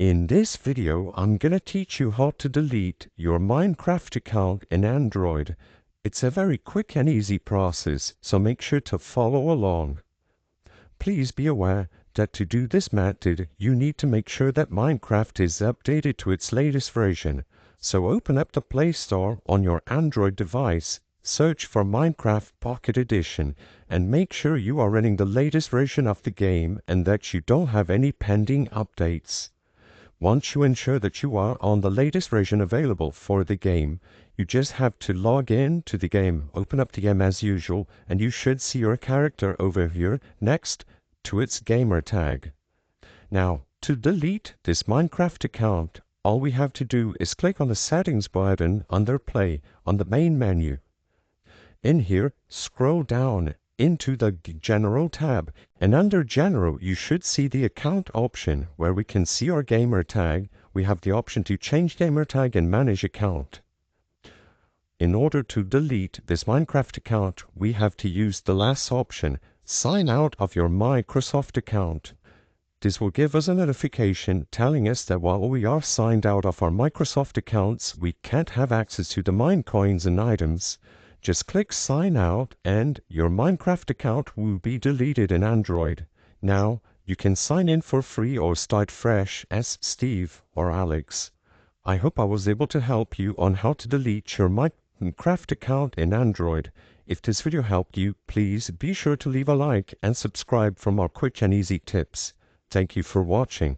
In this video, I'm gonna teach you how to delete your Minecraft account in Android. It's a very quick and easy process, so make sure to follow along. Please be aware that to do this method, you need to make sure that Minecraft is updated to its latest version. So open up the Play Store on your Android device, search for Minecraft Pocket Edition, and make sure you are running the latest version of the game and that you don't have any pending updates. Once you ensure that you are on the latest version available for the game, you just have to log in to the game, open up the game as usual, and you should see your character over here next to its gamer tag. Now, to delete this Minecraft account, all we have to do is click on the settings button under play on the main menu. In here, scroll down into the General tab, and under General you should see the account option where we can see our gamer tag. We have the option to change gamer tag and manage account. In order to delete this Minecraft account, we have to use the last option, sign out of your Microsoft account. This will give us a notification telling us that while we are signed out of our Microsoft accounts, we can't have access to the Minecoins and items. Just click sign out and your Minecraft account will be deleted in Android. Now, you can sign in for free or start fresh as Steve or Alex. I hope I was able to help you on how to delete your Minecraft account in Android. If this video helped you, please be sure to leave a like and subscribe for more quick and easy tips. Thank you for watching.